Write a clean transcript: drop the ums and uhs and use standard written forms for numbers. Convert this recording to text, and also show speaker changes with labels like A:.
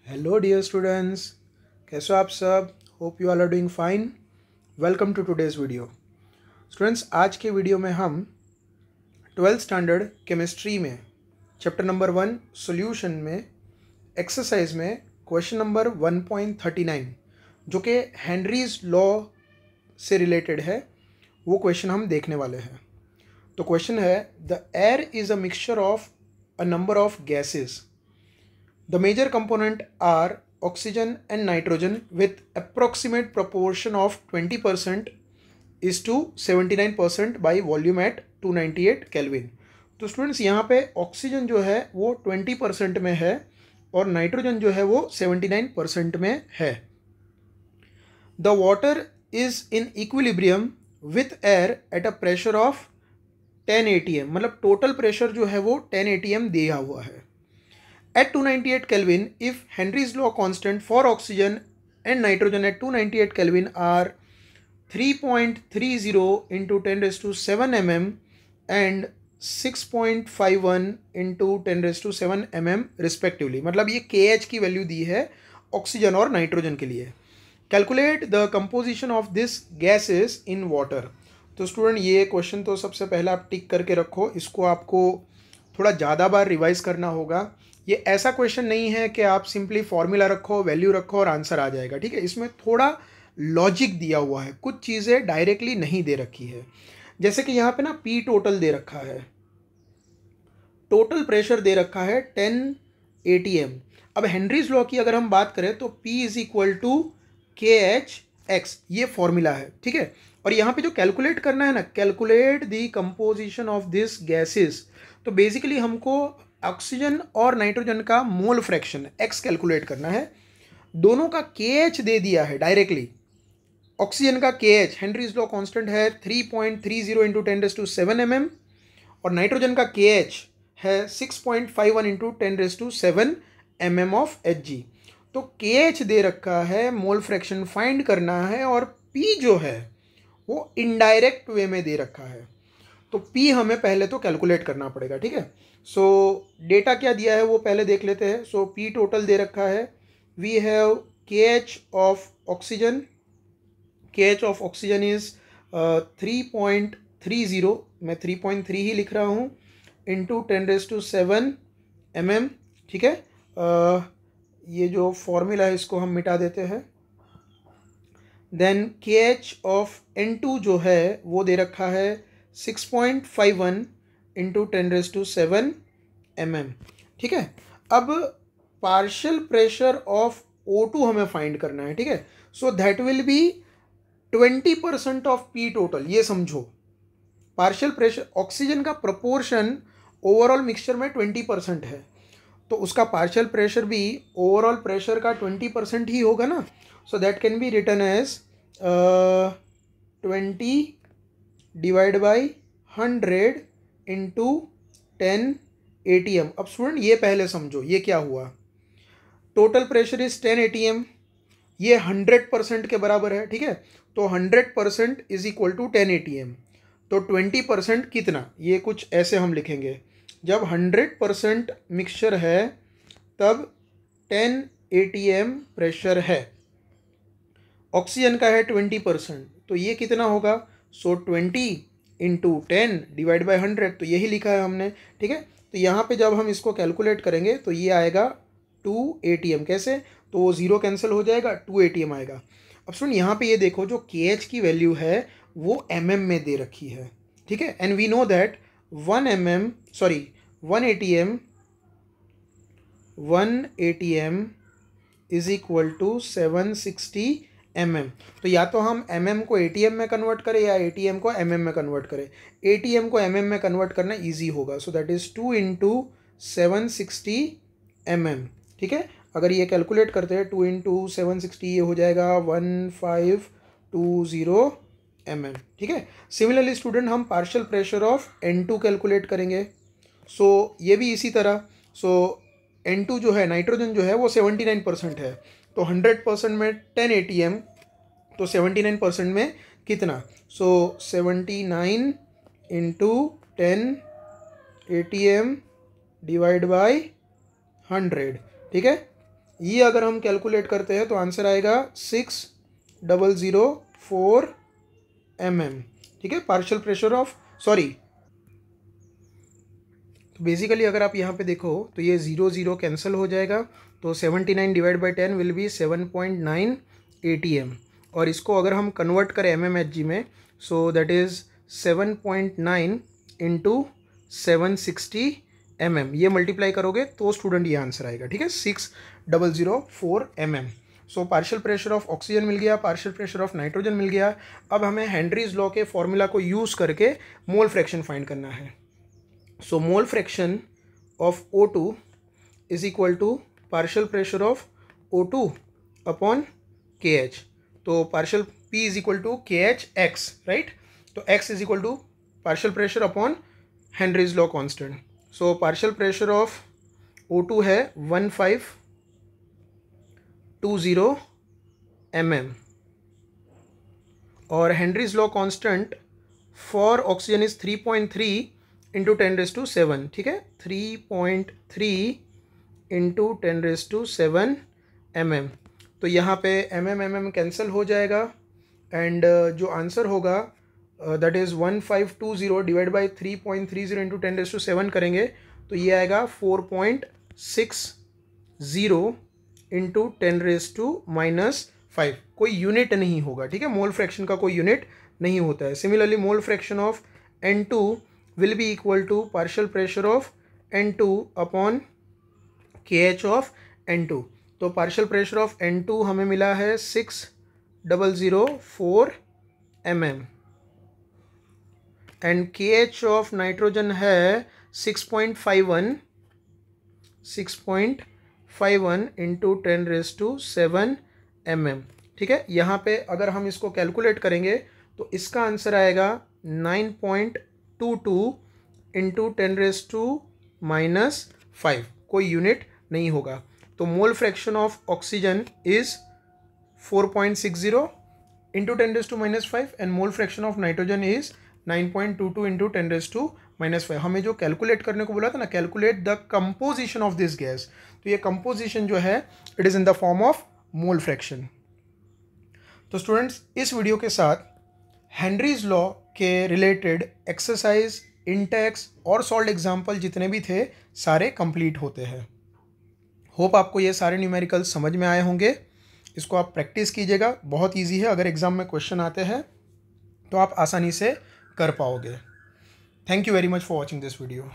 A: Hello dear students, कैसे हो आप सब। Hope you all are doing fine. Welcome to today's video. Students, आज के वीडियो में हम 12th स्टैंडर्ड केमिस्ट्री में चैप्टर नंबर 1 सॉल्यूशन में एक्सरसाइज में क्वेश्चन नंबर 1.39 जो कि हेनरीज लॉ से रिलेटेड है, वो क्वेश्चन हम देखने वाले हैं। तो क्वेश्चन है, the air is a mixture of a number of gases. The major component are oxygen and nitrogen with approximate proportion of 20% is to 79% by volume at 298 Kelvin. तो स्टूडेंट्स यहाँ पे ऑक्सीजन जो है वो 20% में है और नाइट्रोजन जो है वो 79% में है. The water is in equilibrium with air at a pressure of 10 atm. मतलब टोटल प्रेशर जो है वो 10 atm दिया हुआ है. At 298 Kelvin, if Henry's law constant for oxygen and nitrogen at 298 Kelvin are 3.30 into 10 raised to 7 mm and 6.51 into 10 raised to 7 mm respectively. मतलब ये KH की वैल्यू दी है ऑक्सीजन और नाइट्रोजन के लिए. Calculate the composition of this gases in water. तो student, ये question तो सबसे पहले आप टिक करके रखो. इसको आपको थोड़ा ज़्यादा बार रिवाइज करना होगा. ये ऐसा क्वेश्चन नहीं है कि आप सिंपली फॉर्मूला रखो, वैल्यू रखो और आंसर आ जाएगा. ठीक है, इसमें थोड़ा लॉजिक दिया हुआ है, कुछ चीज़ें डायरेक्टली नहीं दे रखी है. जैसे कि यहाँ पे ना पी टोटल दे रखा है, टोटल प्रेशर दे रखा है 10 atm. अब हेनरीज लॉ की अगर हम बात करें तो P इज इक्वल टू के एच एक्स, ये फॉर्मूला है. ठीक है, और यहाँ पे जो कैलकुलेट करना है ना, calculate the composition of this gases, तो बेसिकली हमको ऑक्सीजन और नाइट्रोजन का मोल फ्रैक्शन एक्स कैलकुलेट करना है. दोनों का के एच दे दिया है डायरेक्टली. ऑक्सीजन का के एच, हेनरीज लॉ कांस्टेंट है 3.30 इंटू 10⁷ mm और नाइट्रोजन का के एच है 6.51 इंटू 10⁷ mm ऑफ Hg. तो के एच दे रखा है, मोल फ्रैक्शन फाइंड करना है, और पी जो है वो इनडायरेक्ट वे में दे रखा है. तो P हमें पहले तो कैलकुलेट करना पड़ेगा. ठीक है, सो डेटा क्या दिया है वो पहले देख लेते हैं. सो P टोटल दे रखा है. We have KH of oxygen. KH of oxygen is 3.30, मैं 3.3 ही लिख रहा हूँ, इंटू 10⁷ mm. ठीक है, ये जो फॉर्मूला है इसको हम मिटा देते हैं. देन KH ऑफ N2 जो है वो दे रखा है 6.51 इंटू 10⁷ mm. ठीक है, अब पार्शियल प्रेशर ऑफ O2 हमें फाइंड करना है. ठीक है, so that will be 20% of P total. ये समझो, पार्शियल प्रेशर, ऑक्सीजन का प्रोपोर्शन ओवरऑल मिक्सचर में 20% है, तो उसका पार्शियल प्रेशर भी ओवरऑल प्रेशर का 20% ही होगा ना. So that can be written as 20 divide by 100 into 10 atm. अब स्टूडेंट ये पहले समझो, ये क्या हुआ. टोटल प्रेशर इज 10 atm, ये 100% के बराबर है. ठीक है, तो 100% इज इक्वल टू 10 atm. तो 20% कितना, ये कुछ ऐसे हम लिखेंगे. जब 100% मिक्सचर है तब 10 atm प्रेशर है. ऑक्सीजन का है 20%, तो ये कितना होगा. सो 20 इंटू 10 डिवाइड बाई 100, तो यही लिखा है हमने. ठीक है, तो यहाँ पे जब हम इसको कैलकुलेट करेंगे तो ये आएगा 2 atm. कैसे, तो वो ज़ीरो कैंसिल हो जाएगा, 2 atm आएगा. अब सुन, यहाँ पे ये देखो, जो KH की वैल्यू है वो mm में दे रखी है. ठीक है, and we know that 1 atm is equal to 760 mm. तो या तो हम mm को atm में कन्वर्ट करें या atm को mm में कन्वर्ट करें. atm को mm में कन्वर्ट करना ईजी होगा. So that is 2 into 760 mm. ठीक है, अगर ये कैलकुलेट करते हैं 2 इंटू 760, ये हो जाएगा 1520 mm. ठीक है, सिमिलरली स्टूडेंट हम partial pressure of N2 calculate करेंगे. सो ये भी इसी तरह. सो N2 जो है, नाइट्रोजन जो है वो 79% है, तो 100% में 10 atm, तो 79% में कितना. सो 79 इंटू 10 atm डिवाइड बाई 100. ठीक है, ये अगर हम कैलकुलेट करते हैं तो आंसर आएगा 6004 mm। ठीक है, पार्शियल प्रेशर ऑफ सॉरी, तो बेसिकली अगर आप यहाँ पे देखो तो ये 0 0 कैंसिल हो जाएगा, तो 79 divide by 10 will be 7.9 ATM। और इसको अगर हम कन्वर्ट करें MMHG में, so that is 7.9 into 760 mm। ये मल्टीप्लाई करोगे तो स्टूडेंट ये आंसर आएगा। ठीक है, 6004 mm। So partial pressure of oxygen मिल गया, पार्शियल प्रेशर ऑफ नाइट्रोजन मिल गया। अब हमें हेनरीज लॉ के फॉर्मूला को यूज़ करके मोल फ्रैक्शन फाइंड करना है। So mole fraction of O2 is equal to partial pressure of O2 upon KH। तो partial P is equal to KHX, right? तो X is equal to partial pressure upon Henry's law constant। So partial pressure of O2 है 1520 mm और Henry's law constant for oxygen is 3.3 into 10⁻⁷। ठीक है, 3.3 into 10⁻⁷ mm। तो यहाँ पे mm cancel हो जाएगा एंड जो आंसर होगा that is 1520 divide by 3.30 into 10⁻⁷ करेंगे तो ये आएगा 4.60 इंटू 10⁻⁻⁵। कोई यूनिट नहीं होगा। ठीक है, मोल फ्रैक्शन का कोई यूनिट नहीं होता है। Similarly mole fraction of N2 will be equal to partial pressure of N2 upon KH of N2। तो partial pressure of N2 हमें मिला है 6004 mm and KH of nitrogen है 6.51 इंटू 10⁻⁷ mm। ठीक है, यहाँ पे अगर हम इसको कैलकुलेट करेंगे तो इसका आंसर आएगा 9.22 इंटू 10⁻⁻⁵। कोई यूनिट नहीं होगा। तो mole fraction of oxygen is 4.60 into 10⁻⁻⁵ and mole fraction of nitrogen is 9.22 into 10⁻⁻⁵। हमें जो कैलकुलेट करने को बोला था ना, calculate the composition of this gas, तो ये कंपोजिशन जो है it is in the form of mole fraction. तो स्टूडेंट्स, इस वीडियो के साथ हेनरीज लॉ के रिलेटेड एक्सरसाइज, इंटेक्स और सॉल्व एग्जाम्पल जितने भी थे सारे कंप्लीट होते हैं। होप आपको ये सारे न्यूमेरिकल्स समझ में आए होंगे। इसको आप प्रैक्टिस कीजिएगा, बहुत इजी है। अगर एग्ज़ाम में क्वेश्चन आते हैं तो आप आसानी से कर पाओगे। Thank you very much for watching this video.